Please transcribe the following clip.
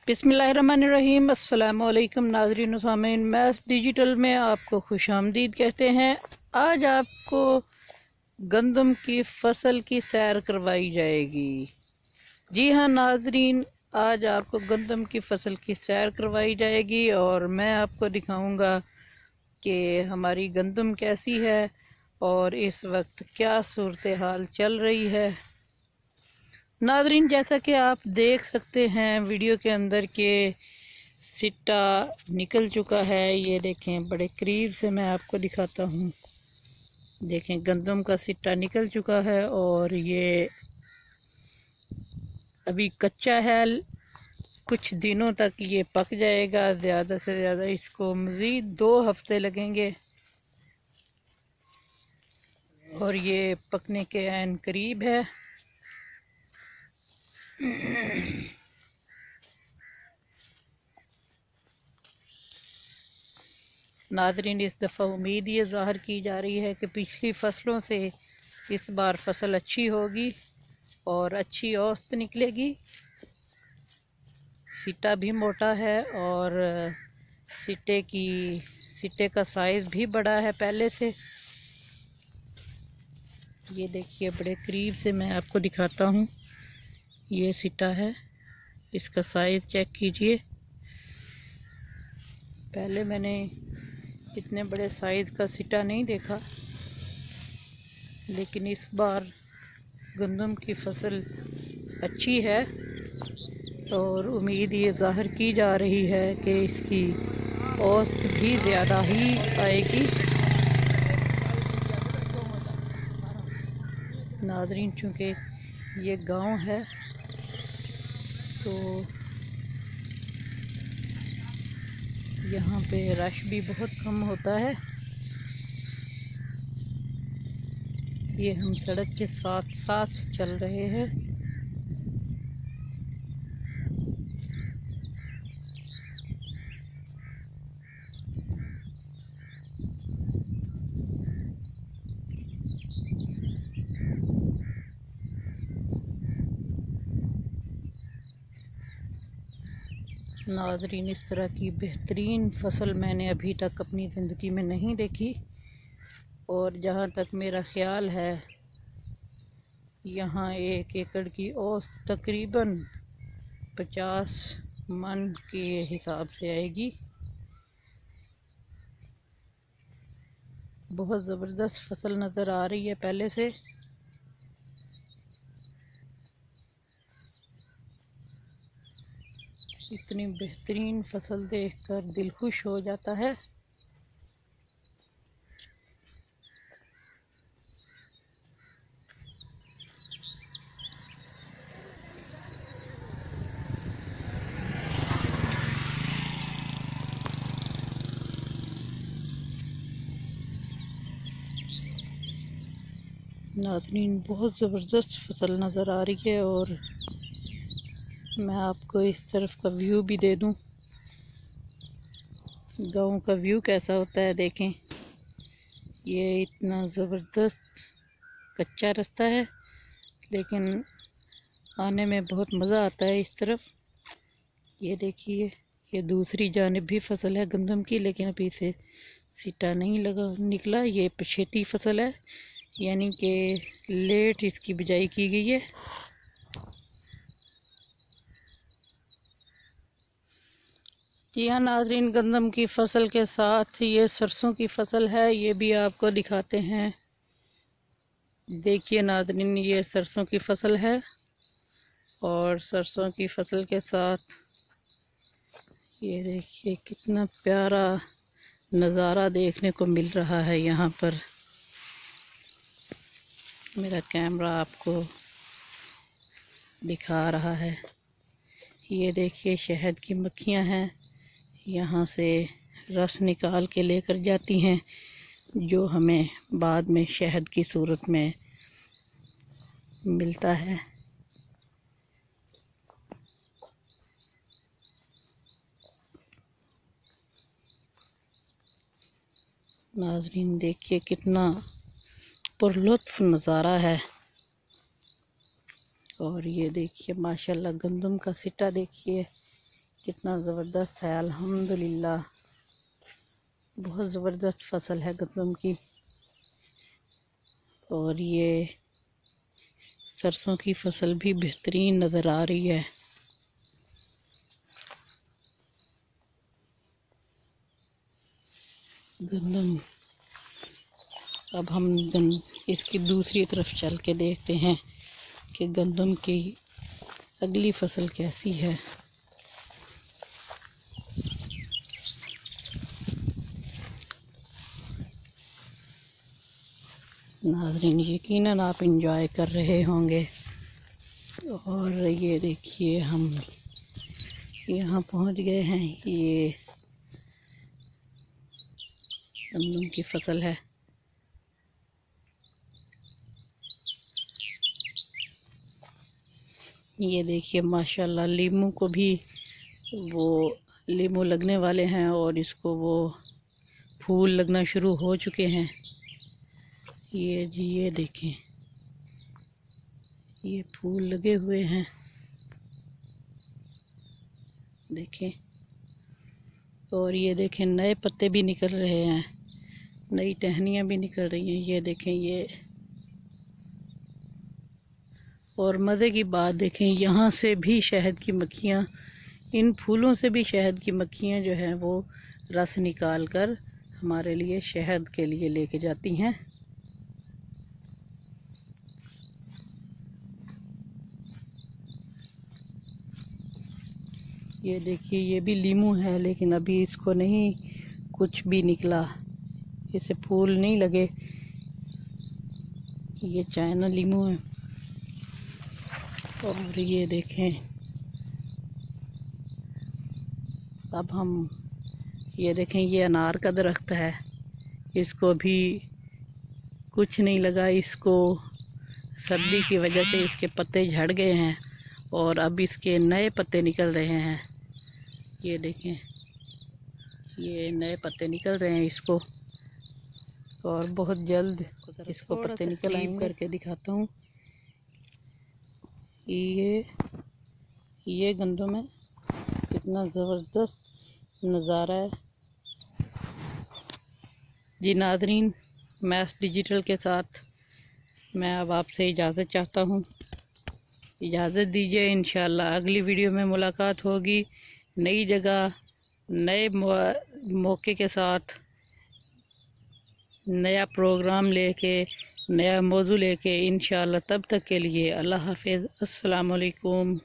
बिस्मिल्लाहिर्रहमानिर्रहीम। अस्सलामुअलैकुम नाज़रीन सामीन, मैथ डिजिटल में आपको खुशामदीद कहते हैं। आज आपको गंदम की फसल की सैर करवाई जाएगी। जी हाँ नाज़रीन, आज आपको गंदम की फसल की सैर करवाई जाएगी और मैं आपको दिखाऊंगा कि हमारी गंदम कैसी है और इस वक्त क्या सूरत हाल चल रही है। नाज़रीन, जैसा कि आप देख सकते हैं वीडियो के अंदर के सिट्टा निकल चुका है। ये देखें, बड़े करीब से मैं आपको दिखाता हूँ। देखें, गंदम का सिट्टा निकल चुका है और ये अभी कच्चा है। कुछ दिनों तक ये पक जाएगा। ज़्यादा से ज़्यादा इसको मज़ीद 2 हफ्ते लगेंगे और ये पकने के ऐन करीब है। नाज़रीन, इस दफ़ा उम्मीद ये ज़ाहिर की जा रही है कि पिछली फसलों से इस बार फसल अच्छी होगी और अच्छी औसत निकलेगी। सिट्टा भी मोटा है और सिट्टे का साइज़ भी बड़ा है पहले से। ये देखिए, बड़े करीब से मैं आपको दिखाता हूँ। ये सिट्टा है, इसका साइज़ चेक कीजिए। पहले मैंने इतने बड़े साइज़ का सिट्टा नहीं देखा, लेकिन इस बार गंदम की फसल अच्छी है और उम्मीद ये ज़ाहिर की जा रही है कि इसकी औसत भी ज़्यादा ही आएगी। नाज़रीन, चूँकि ये गांव है तो यहाँ पे रश भी बहुत कम होता है। ये हम सड़क के साथ साथ चल रहे हैं। नाज़रीन, इस तरह की बेहतरीन फसल मैंने अभी तक अपनी ज़िंदगी में नहीं देखी और जहाँ तक मेरा ख़्याल है यहाँ 1 एकड़ की औसत तकरीबन 50 मन के हिसाब से आएगी। बहुत ज़बरदस्त फसल नज़र आ रही है पहले से। इतनी बेहतरीन फसल देखकर दिल खुश हो जाता है। नाज़रीन, बहुत ज़बरदस्त फसल नज़र आ रही है और मैं आपको इस तरफ का व्यू भी दे दूं। गांव का व्यू कैसा होता है देखें। ये इतना ज़बरदस्त कच्चा रास्ता है, लेकिन आने में बहुत मज़ा आता है इस तरफ। ये देखिए, ये दूसरी जानिब भी फसल है गंदम की, लेकिन अभी से सिट्टा नहीं निकला। ये पछेती फसल है, यानी कि लेट इसकी बिजाई की गई है। जी हाँ नाज़रीन, गंदम की फसल के साथ ये सरसों की फसल है, ये भी आपको दिखाते हैं। देखिए नाज़रीन, ये सरसों की फसल है और सरसों की फसल के साथ ये देखिए कितना प्यारा नज़ारा देखने को मिल रहा है। यहाँ पर मेरा कैमरा आपको दिखा रहा है। ये देखिए, शहद की मक्खियाँ हैं, यहाँ से रस निकाल के लेकर जाती हैं, जो हमें बाद में शहद की सूरत में मिलता है। नाज़रीन, देखिए कितना पुरलुत्फ नज़ारा है। और ये देखिए माशाल्लाह, गंदम का सिट्टा देखिए कितना ज़बरदस्त है। अल्हम्दुलिल्लाह बहुत ज़बरदस्त फसल है गंदम की। और ये सरसों की फसल भी बेहतरीन नज़र आ रही है। गंदम, अब हम इसकी दूसरी तरफ चल के देखते हैं कि गंदम की अगली फसल कैसी है। नाज़रीन यकीनन आप इंजॉय कर रहे होंगे। और ये देखिए हम यहाँ पहुँच गए हैं। ये गंदम की फसल है। ये देखिए माशाल्लाह लीमू को भी वो लीमू लगने वाले हैं और इसको वो फूल लगना शुरू हो चुके हैं। ये जी ये देखें, ये फूल लगे हुए हैं, देखें। और ये देखें नए पत्ते भी निकल रहे हैं, नई टहनियाँ भी निकल रही हैं। ये देखें ये, और मज़े की बात देखें, यहाँ से भी शहद की मक्खियाँ, इन फूलों से भी शहद की मक्खियाँ जो हैं वो रस निकाल कर हमारे लिए शहद के लिए लेके जाती हैं। ये देखिए ये भी लीमू है, लेकिन अभी इसको नहीं कुछ भी निकला, इसे फूल नहीं लगे। ये चाइना लीमू है। और ये देखें, अब हम ये देखें, ये अनार का दरख्त है, इसको भी कुछ नहीं लगा। इसको सर्दी की वजह से इसके पत्ते झड़ गए हैं और अब इसके नए पत्ते निकल रहे हैं। ये देखें, ये नए पत्ते निकल रहे हैं इसको, और बहुत जल्द इसको पत्ते निकल आएंगे। करके दिखाता हूँ। ये गंदम है, कितना ज़बरदस्त नज़ारा है। जी नाज़रीन, मैस डिजिटल के साथ मैं अब आपसे इजाज़त चाहता हूँ। इजाज़त दीजिए, इंशाल्लाह अगली वीडियो में मुलाकात होगी, नई जगह, नए मौके के साथ, नया प्रोग्राम लेके, नया मौजू लेके इंशाल्लाह। तब तक के लिए अल्लाह हाफ़िज़, अस्सलाम वालेकुम।